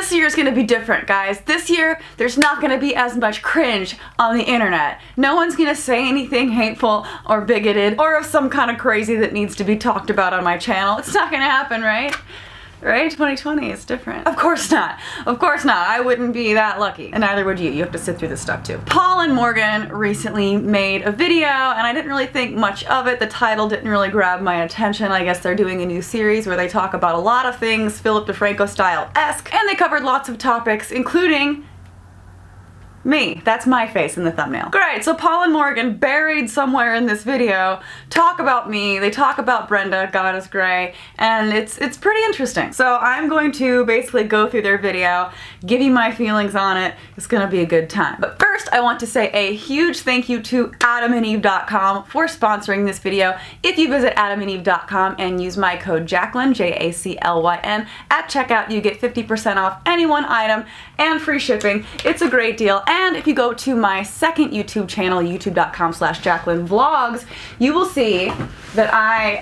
this year is gonna be different, guys. This year, there's not gonna be as much cringe on the internet. No one's gonna say anything hateful or bigoted or of some kind of crazy that needs to be talked about on my channel. It's not gonna happen, right? Right? 2020 is different. Of course not. Of course not. I wouldn't be that lucky. And neither would you. You have to sit through this stuff too. Paul and Morgan recently made a video and I didn't really think much of it. The title didn't really grab my attention. I guess they're doing a new series where they talk about a lot of things, Philip DeFranco style-esque, and they covered lots of topics, including me. That's my face in the thumbnail. Great, so Paul and Morgan, buried somewhere in this video, talk about me, they talk about Brenda, God is Grey, and it's pretty interesting. So I'm going to basically go through their video, give you my feelings on it. It's gonna be a good time. But first, I want to say a huge thank you to AdamandEve.com for sponsoring this video. If you visit AdamandEve.com and use my code JaclynGlenn, J-A-C-L-Y-N, at checkout, you get 50% off any one item and free shipping. It's a great deal. And if you go to my second YouTube channel, youtube.com/JaclynVlogs, you will see that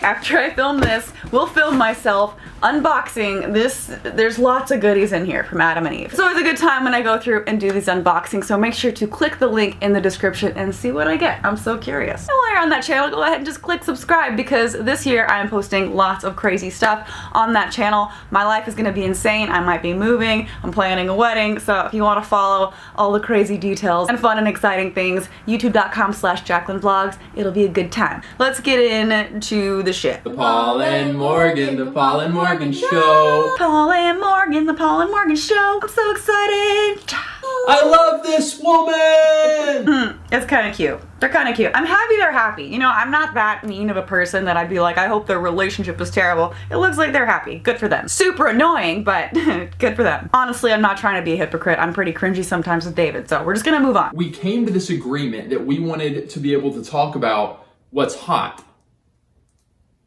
after I film this, will film myself unboxing this. There's lots of goodies in here from Adam and Eve. It's always a good time when I go through and do these unboxings, so make sure to click the link in the description and see what I get. I'm so curious. And while you're on that channel, go ahead and just click subscribe because this year I'm posting lots of crazy stuff on that channel. My life is gonna be insane. I might be moving, I'm planning a wedding, so if you wanna follow all the crazy details and fun and exciting things, youtube.com/JaclynVlogs, it'll be a good time. Let's get into the shit. The Paul and Morgan Show. Paul and Morgan, the Paul and Morgan Show. I'm so excited. I love this woman! It's kind of cute. They're kind of cute. I'm happy they're happy. You know, I'm not that mean of a person that I'd be like, I hope their relationship is terrible. It looks like they're happy. Good for them. Super annoying, but good for them. Honestly, I'm not trying to be a hypocrite. I'm pretty cringy sometimes with David, so we're just gonna move on. We came to this agreement that we wanted to be able to talk about what's hot.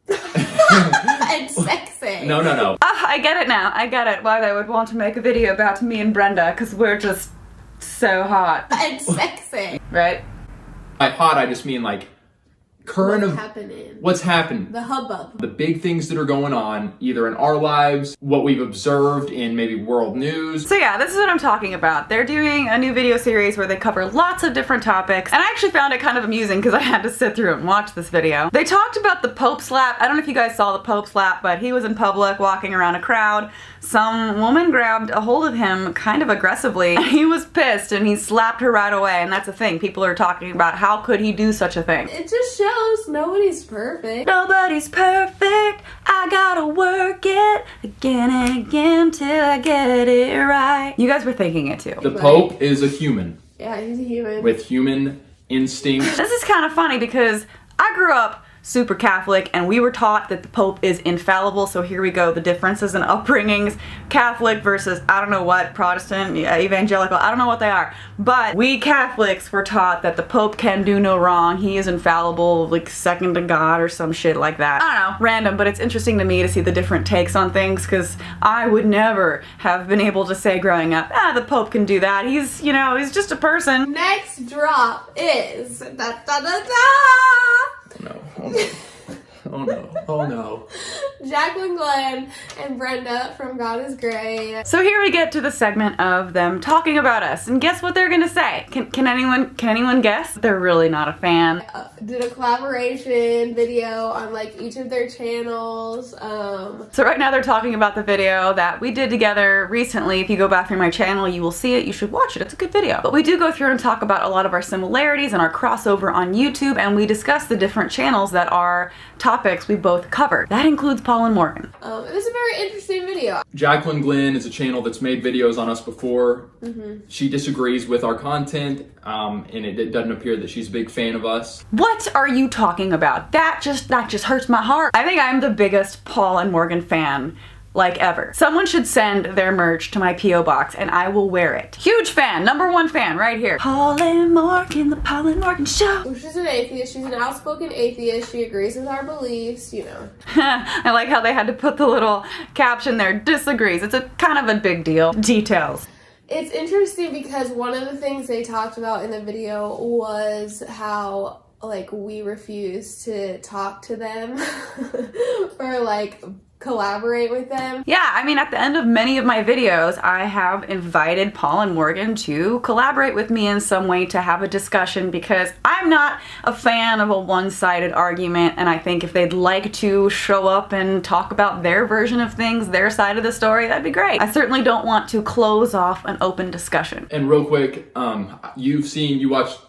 And sexy. No. I get it now. I get it. Why they would want to make a video about me and Brenda, because we're just so hot. And sexy. Right? By hot, I just mean like what's happening. The hubbub. The big things that are going on, either in our lives, what we've observed in maybe world news. So yeah, this is what I'm talking about. They're doing a new video series where they cover lots of different topics, and I actually found it kind of amusing because I had to sit through and watch this video. They talked about the Pope slap. I don't know if you guys saw the Pope slap, but he was in public walking around a crowd. Some woman grabbed a hold of him kind of aggressively. He was pissed and he slapped her right away, and that's the thing. People are talking about how could he do such a thing. It just shows nobody's perfect. Nobody's perfect. I gotta work it again and again till I get it right. You guys were thinking it too. The Pope is a human. Yeah, he's a human. With human instincts. This is kind of funny because I grew up super Catholic and we were taught that the Pope is infallible, so here we go, the differences in upbringings, Catholic versus I don't know what, Protestant, evangelical, I don't know what they are, but we Catholics were taught that the Pope can do no wrong, he is infallible, like second to God or some shit like that. I don't know, random, but it's interesting to me to see the different takes on things because I would never have been able to say growing up, the Pope can do that, he's, you know, he's just a person. Next drop is da da da da. No. Oh no. Oh no. JaclynGlenn and Brenda from God is Grey. So here we get to the segment of them talking about us, and guess what they're gonna say? Can anyone guess? They're really not a fan. Did a collaboration video on like each of their channels. So right now they're talking about the video that we did together recently. If you go back through my channel, you will see it. You should watch it. It's a good video. But we do go through and talk about a lot of our similarities and our crossover on YouTube, and we discuss the different channels that are topics we both covered. That includes Paul and Morgan. It was a very interesting video. JaclynGlenn is a channel that's made videos on us before. She disagrees with our content, and it doesn't appear that she's a big fan of us. What are you talking about? That just hurts my heart. I think I'm the biggest Paul and Morgan fan like ever. Someone should send their merch to my P.O. box and I will wear it. Huge fan, #1 fan right here. Paul and Morgan, the Paul and Morgan Show. Well, she's an atheist. She's an outspoken atheist. She agrees with our beliefs, you know. I like how they had to put the little caption there, disagrees. It's a kind of a big deal. Details. It's interesting because one of the things they talked about in the video was how like we refuse to talk to them or like collaborate with them. Yeah, I mean, at the end of many of my videos, I have invited Paul and Morgan to collaborate with me in some way to have a discussion, because I'm not a fan of a one-sided argument, and I think if they'd like to show up and talk about their version of things, their side of the story, that'd be great. I certainly don't want to close off an open discussion. And real quick, you watched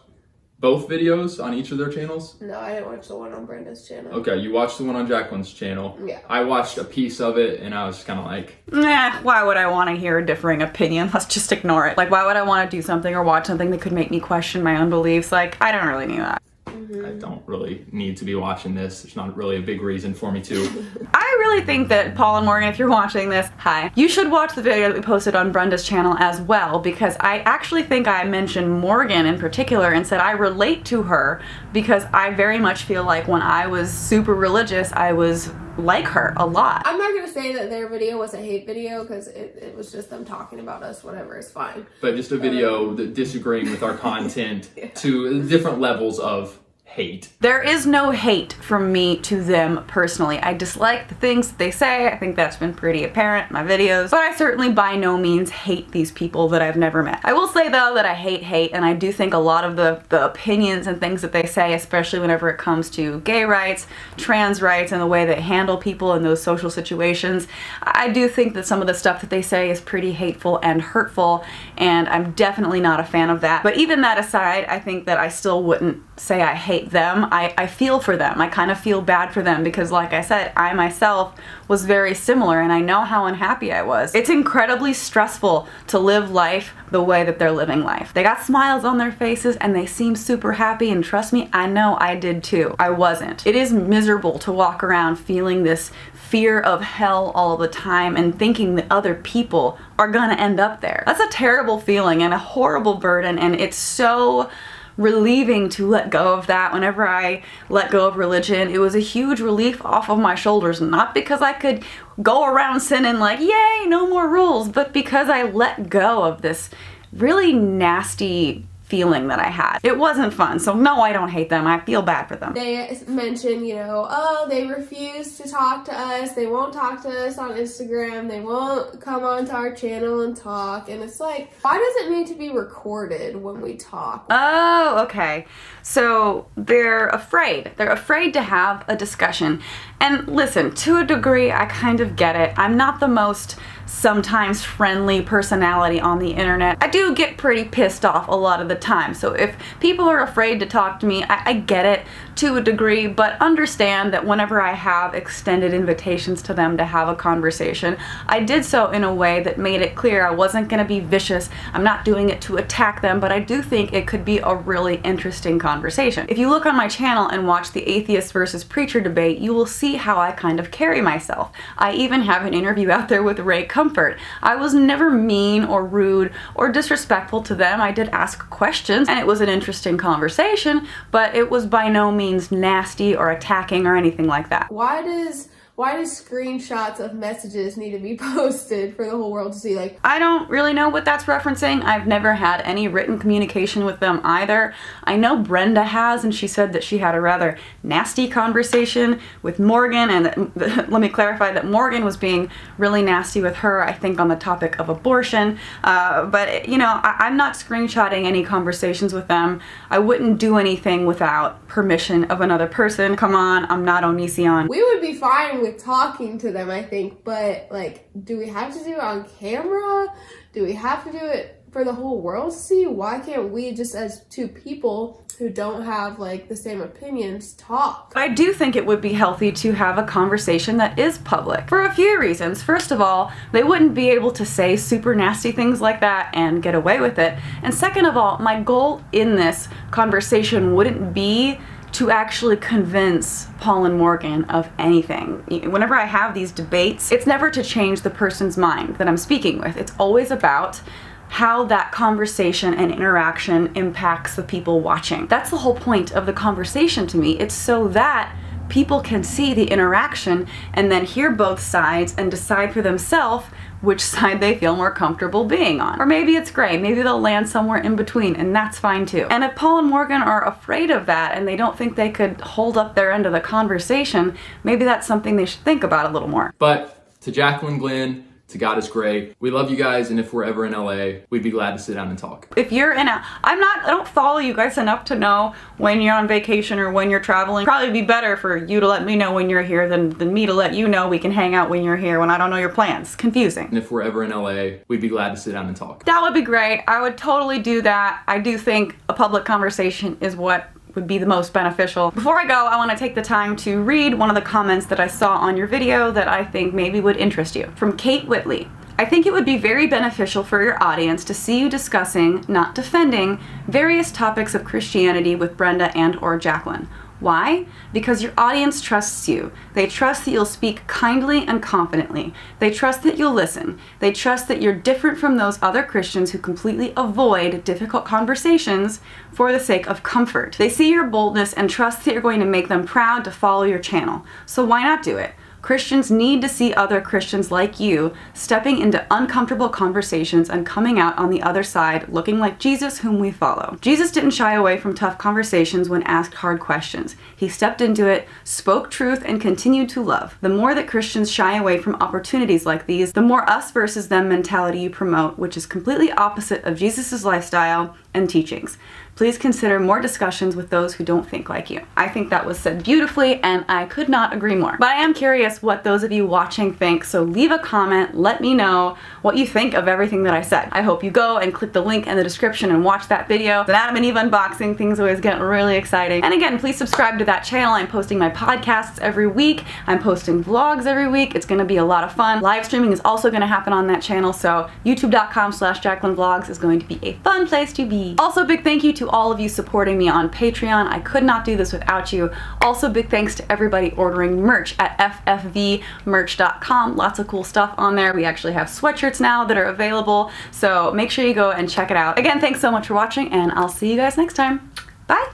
both videos on each of their channels? No, I didn't watch the one on Brenda's channel. Okay, you watched the one on Jaclyn's channel. Yeah. I watched a piece of it, and I was kind of like, Nah, why would I want to hear a differing opinion? Let's just ignore it. Like, why would I want to do something or watch something that could make me question my own beliefs? Like, I don't really need that. I don't really need to be watching this. There's not really a big reason for me to. I really think that Paul and Morgan, if you're watching this, hi, you should watch the video that we posted on Brenda's channel as well, because I actually think I mentioned Morgan in particular and said I relate to her because I very much feel like when I was super religious, I was like her a lot. I'm not going to say that their video was a hate video, because it was just them talking about us, whatever, is fine. But just a video that disagreeing with our content to different levels of hate. There is no hate from me to them personally. I dislike the things that they say. I think that's been pretty apparent in my videos, but I certainly by no means hate these people that I've never met. I will say though that I hate, and I do think a lot of the opinions and things that they say, especially whenever it comes to gay rights, trans rights, and the way they handle people in those social situations, I do think that some of the stuff that they say is pretty hateful and hurtful, and I'm definitely not a fan of that. But even that aside, I think that I still wouldn't say I hate them. I feel for them. I kind of feel bad for them because, like I said, I myself was very similar, and I know how unhappy I was. It's incredibly stressful to live life the way that they're living life. They got smiles on their faces and they seem super happy, and trust me, I know I did too. I wasn't. It is miserable to walk around feeling this fear of hell all the time and thinking that other people are gonna end up there. That's a terrible feeling and a horrible burden, and it's so relieving to let go of that. Whenever I let go of religion, it was a huge relief off of my shoulders, not because I could go around sinning like, yay, no more rules, but because I let go of this really nasty feeling that I had. It wasn't fun, so no, I don't hate them. I feel bad for them. They mentioned, you know, oh, they refuse to talk to us, they won't talk to us on Instagram, they won't come onto our channel and talk, and it's like, why does it need to be recorded when we talk? Oh, okay. So they're afraid. They're afraid to have a discussion. And listen, to a degree, I kind of get it. I'm not the most sometimes friendly personality on the internet. I do get pretty pissed off a lot of the time. So if people are afraid to talk to me, I get it to a degree, but understand that whenever I have extended invitations to them to have a conversation, I did so in a way that made it clear I wasn't going to be vicious. I'm not doing it to attack them, but I do think it could be a really interesting conversation. If you look on my channel and watch the atheist versus preacher debate, you will see how I kind of carry myself. I even have an interview out there with Ray Comfort. I was never mean or rude or disrespectful to them. I did ask questions and it was an interesting conversation, but it was by no means nasty or attacking or anything like that. Why does screenshots of messages need to be posted for the whole world to see? Like, I don't really know what that's referencing. I've never had any written communication with them either. I know Brenda has, and she said that she had a rather nasty conversation with Morgan, and let me clarify that Morgan was being really nasty with her, I think, on the topic of abortion. But, you know, I'm not screenshotting any conversations with them. I wouldn't do anything without permission of another person. Come on, I'm not Onision. we would be fine with talking to them, I think, but like, do we have to do it on camera? Do we have to do it for the whole world to see? Why can't we, just as two people who don't have like the same opinions, talk? I do think it would be healthy to have a conversation that is public for a few reasons. First of all, they wouldn't be able to say super nasty things like that and get away with it. And second of all, my goal in this conversation wouldn't be to actually convince Paul and Morgan of anything. Whenever I have these debates, it's never to change the person's mind that I'm speaking with. It's always about how that conversation and interaction impacts the people watching. That's the whole point of the conversation to me. It's so that people can see the interaction and then hear both sides and decide for themselves which side they feel more comfortable being on. Or maybe it's gray, maybe they'll land somewhere in between, and that's fine too. And if Paul and Morgan are afraid of that and they don't think they could hold up their end of the conversation, maybe that's something they should think about a little more. But to JaclynGlenn, to God is great. We love you guys, and if we're ever in LA, we'd be glad to sit down and talk. If you're in I don't follow you guys enough to know when you're on vacation or when you're traveling. Probably be better for you to let me know when you're here than me to let you know we can hang out when you're here when I don't know your plans. Confusing. And if we're ever in LA, we'd be glad to sit down and talk. That would be great. I would totally do that. I do think a public conversation is what would be the most beneficial. Before I go, I want to take the time to read one of the comments that I saw on your video that I think maybe would interest you. From Kate Whitley. I think it would be very beneficial for your audience to see you discussing, not defending, various topics of Christianity with Brenda and or Jaclyn. Why? Because your audience trusts you. They trust that you'll speak kindly and confidently. They trust that you'll listen. They trust that you're different from those other Christians who completely avoid difficult conversations for the sake of comfort. They see your boldness and trust that you're going to make them proud to follow your channel. So why not do it? Christians need to see other Christians like you stepping into uncomfortable conversations and coming out on the other side looking like Jesus, whom we follow. Jesus didn't shy away from tough conversations when asked hard questions. He stepped into it, spoke truth, and continued to love. The more that Christians shy away from opportunities like these, the more us versus them mentality you promote, which is completely opposite of Jesus' lifestyle and teachings. Please consider more discussions with those who don't think like you. I think that was said beautifully, and I could not agree more. But I am curious what those of you watching think, so leave a comment, let me know what you think of everything that I said. I hope you go and click the link in the description and watch that video. It's an Adam and Eve unboxing. Things always get really exciting. And again, please subscribe to that channel. I'm posting my podcasts every week. I'm posting vlogs every week. It's gonna be a lot of fun. Live streaming is also gonna happen on that channel, so youtube.com/JaclynVlogs is going to be a fun place to be. Also, big thank you to all of you supporting me on Patreon. I could not do this without you. Also, big thanks to everybody ordering merch at ffvmerch.com. Lots of cool stuff on there. We actually have sweatshirts now that are available, so make sure you go and check it out. Again, thanks so much for watching, and I'll see you guys next time. Bye!